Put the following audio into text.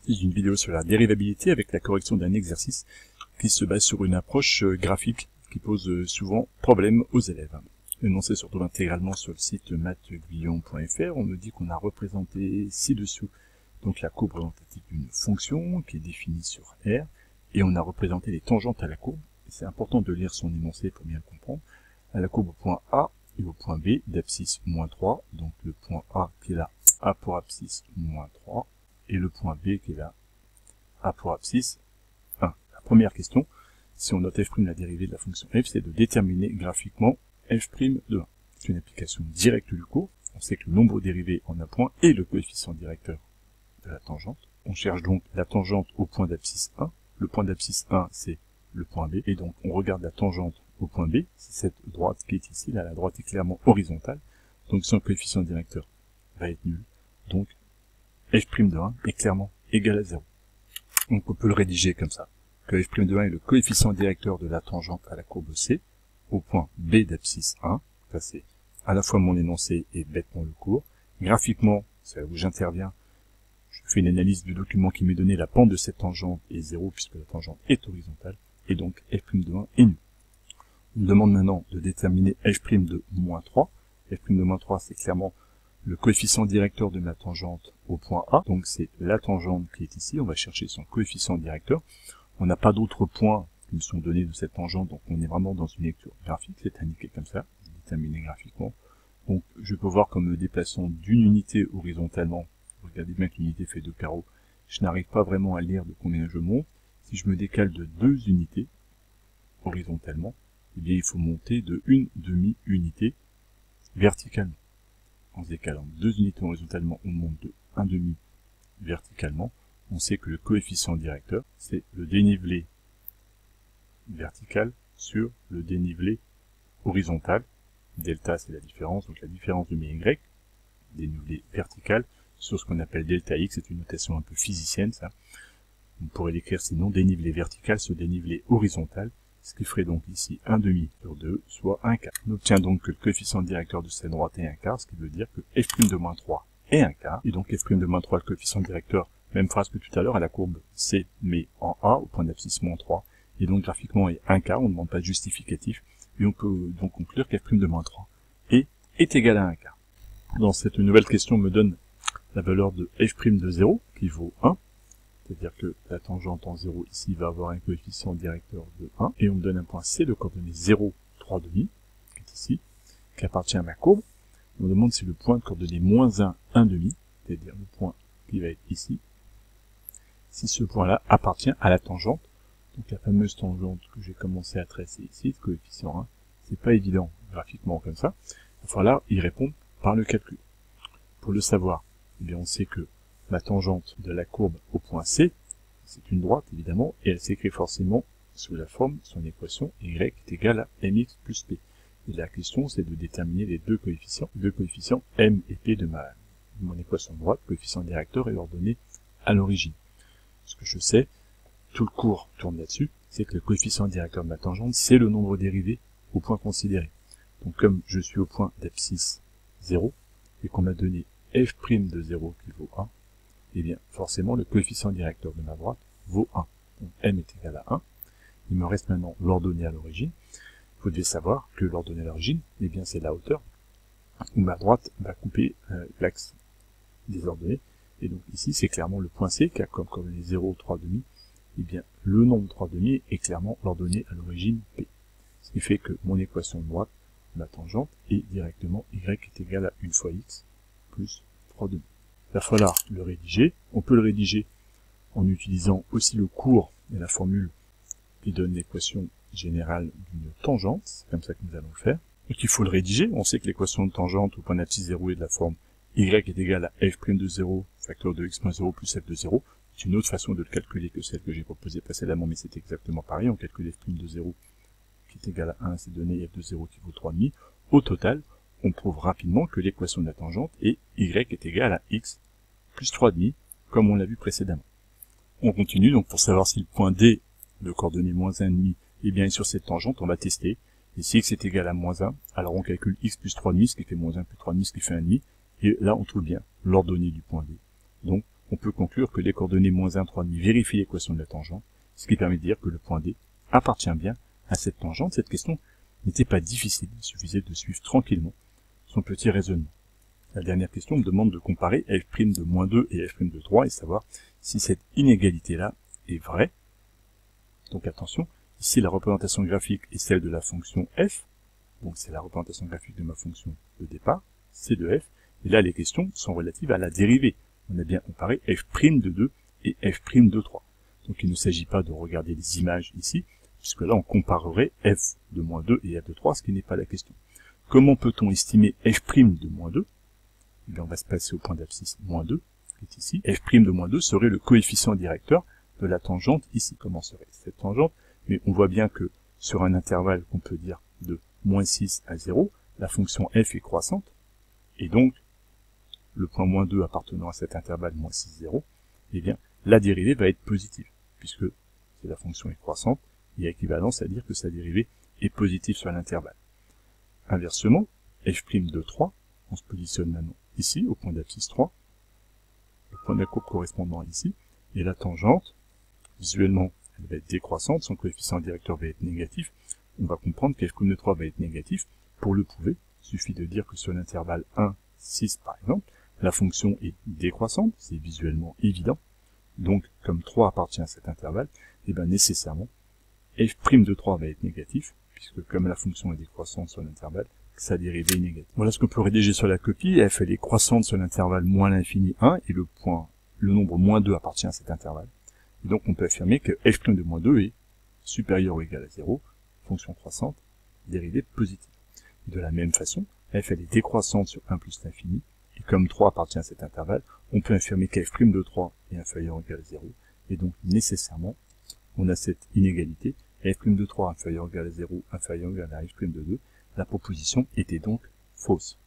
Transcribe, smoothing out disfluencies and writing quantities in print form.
une vidéo sur la dérivabilité avec la correction d'un exercice qui se base sur une approche graphique qui pose souvent problème aux élèves. L'énoncé se retrouve intégralement sur le site mathguillon.fr. On nous dit qu'on a représenté ci-dessous donc la courbe représentative d'une fonction qui est définie sur R, et on a représenté les tangentes à la courbe. C'est important de lire son énoncé pour bien le comprendre. À la courbe au point A et au point B d'abscisse moins 3, donc le point A qui est là A pour abscisse moins 3, et le point B qui est là A pour abscisse 1. La première question, si on note f' la dérivée de la fonction f, c'est de déterminer graphiquement f' de 1. C'est une application directe du cours. On sait que le nombre dérivé en un point est le coefficient directeur de la tangente. On cherche donc la tangente au point d'abscisse 1. Le point d'abscisse 1, c'est le point B. Et donc, on regarde la tangente au point B. C'est cette droite qui est ici. Là, la droite est clairement horizontale. Donc, son coefficient directeur va être nul. Donc, f' de 1 est clairement égal à 0. Donc, on peut le rédiger comme ça. Que f' de 1 est le coefficient directeur de la tangente à la courbe C au point B d'abscisse 1. Ça, c'est à la fois mon énoncé et bêtement le cours. Graphiquement, c'est là où j'interviens. Je fais une analyse du document qui m'est donné, la pente de cette tangente est 0 puisque la tangente est horizontale, et donc f' de 1 est nul. On me demande maintenant de déterminer f' de moins 3. f' de moins 3, c'est clairement le coefficient directeur de ma tangente au point A, donc c'est la tangente qui est ici, on va chercher son coefficient directeur. On n'a pas d'autres points qui me sont donnés de cette tangente, donc on est vraiment dans une lecture graphique, c'est indiqué comme ça, déterminé graphiquement. Donc je peux voir qu'en me déplaçant d'une unité horizontalement, regardez bien que l'unité fait 2 carreaux, je n'arrive pas vraiment à lire de combien je monte. Si je me décale de 2 unités horizontalement, eh bien il faut monter de une demi-unité verticalement. En se décalant de 2 unités horizontalement, on monte de 1 demi verticalement. On sait que le coefficient directeur, c'est le dénivelé vertical sur le dénivelé horizontal. Delta, c'est la différence, donc la différence de mes y, dénivelé vertical, sur ce qu'on appelle delta x, c'est une notation un peu physicienne, ça. On pourrait l'écrire sinon dénivelé vertical sur dénivelé horizontal, ce qui ferait donc ici 1 demi sur 2, soit 1 quart. On obtient donc que le coefficient directeur de cette droite est 1 quart, ce qui veut dire que f' de moins 3 est 1 quart, et donc f' de moins 3, le coefficient directeur, même phrase que tout à l'heure, à la courbe C, mais en A, au point d'abscisse moins 3, et donc graphiquement est 1 quart, on ne demande pas de justificatif, et on peut donc conclure qu'f' de moins 3 est égal à 1 quart. Dans cette nouvelle question, on me donne la valeur de f' de 0, qui vaut 1, c'est-à-dire que la tangente en 0 ici va avoir un coefficient directeur de 1, et on me donne un point C de coordonnées 0, 3 demi, qui est ici, qui appartient à ma courbe. On me demande si le point de coordonnées moins 1, 1 demi, c'est-à-dire le point qui va être ici, si ce point-là appartient à la tangente, donc la fameuse tangente que j'ai commencé à tracer ici, le coefficient 1, c'est pas évident graphiquement comme ça, il va falloir y répondre par le calcul. Pour le savoir, eh bien on sait que la tangente de la courbe au point C, c'est une droite évidemment, et elle s'écrit forcément sous la forme, son équation, y est égale à mx plus p. Et la question c'est de déterminer les deux coefficients m et p de mon équation de droite, coefficient directeur et ordonnée à l'origine. Ce que je sais, tout le cours tourne là-dessus, c'est que le coefficient directeur de ma tangente, c'est le nombre dérivé au point considéré. Donc comme je suis au point d'abscisse 0, et qu'on m'a donné f' de 0 qui vaut 1, eh bien forcément le coefficient directeur de ma droite vaut 1. Donc m est égal à 1. Il me reste maintenant l'ordonnée à l'origine. Vous devez savoir que l'ordonnée à l'origine, eh bien c'est la hauteur où ma droite va couper l'axe des ordonnées. Et donc ici c'est clairement le point C qui a comme coordonnée 0, 3 demi. Eh bien le nombre 3 demi est clairement l'ordonnée à l'origine P. Ce qui fait que mon équation de droite, ma tangente, est directement y est égal à 1 fois x plus 3 demi. Il va falloir le rédiger. On peut le rédiger en utilisant aussi le cours et la formule qui donne l'équation générale d'une tangente. C'est comme ça que nous allons le faire. Donc il faut le rédiger. On sait que l'équation de tangente au point d'abscisse 0 est de la forme y est égal à f' de 0, facteur de x moins 0 plus f de 0. C'est une autre façon de le calculer que celle que j'ai proposée précédemment, mais c'est exactement pareil. On calcule f' de 0 qui est égal à 1, c'est donné f de 0 qui vaut 3,5. Au total, on prouve rapidement que l'équation de la tangente est y est égal à x plus 3,5, comme on l'a vu précédemment. On continue, donc pour savoir si le point D de coordonnées moins 1,5 est bien sur cette tangente, on va tester. Et si x est égal à moins 1, alors on calcule x plus 3,5, ce qui fait moins 1 plus 3,5, ce qui fait 1,5. Et là, on trouve bien l'ordonnée du point D. Donc, on peut conclure que les coordonnées -1, 3 nuit vérifient l'équation de la tangente, ce qui permet de dire que le point D appartient bien à cette tangente. Cette question n'était pas difficile, il suffisait de suivre tranquillement son petit raisonnement. La dernière question me demande de comparer f' de -2 et f' de 3 et savoir si cette inégalité-là est vraie. Donc attention, ici la représentation graphique est celle de la fonction f, donc c'est la représentation graphique de ma fonction de départ, c de f, et là les questions sont relatives à la dérivée. On a bien comparé f' de 2 et f' de 3. Donc il ne s'agit pas de regarder les images ici, puisque là on comparerait f de -2 et f de 3, ce qui n'est pas la question. Comment peut-on estimer f' de -2? Eh bien on va se passer au point d'abscisse -2, qui est ici. f' de -2 serait le coefficient directeur de la tangente ici. Comment serait cette tangente? Mais on voit bien que sur un intervalle qu'on peut dire de -6 à 0, la fonction f est croissante, et donc le point -2 appartenant à cet intervalle -6, 0, eh bien la dérivée va être positive, puisque la fonction est croissante, il y a équivalence à dire que sa dérivée est positive sur l'intervalle. Inversement, f' de 3, on se positionne maintenant ici, au point d'abscisse 3, le point de la courbe correspondant ici, et la tangente, visuellement, elle va être décroissante, son coefficient directeur va être négatif, on va comprendre qu'f' de 3 va être négatif. Pour le prouver, il suffit de dire que sur l'intervalle 1, 6 par exemple, la fonction est décroissante, c'est visuellement évident, donc comme 3 appartient à cet intervalle, et bien nécessairement, f' de 3 va être négatif, puisque comme la fonction est décroissante sur l'intervalle, sa dérivée est négative. Voilà ce qu'on peut rédiger sur la copie. F elle est croissante sur l'intervalle moins l'infini 1, et le nombre -2 appartient à cet intervalle. Et donc on peut affirmer que f' de -2 est supérieur ou égal à 0, fonction croissante, dérivée positive. Et de la même façon, f elle est décroissante sur 1 plus l'infini, et comme 3 appartient à cet intervalle, on peut affirmer qu'f' de 3 est inférieur ou égal à 0, et donc nécessairement, on a cette inégalité, f' de 3 inférieur ou égal à 0, inférieur ou égal à f' de 2, la proposition était donc fausse.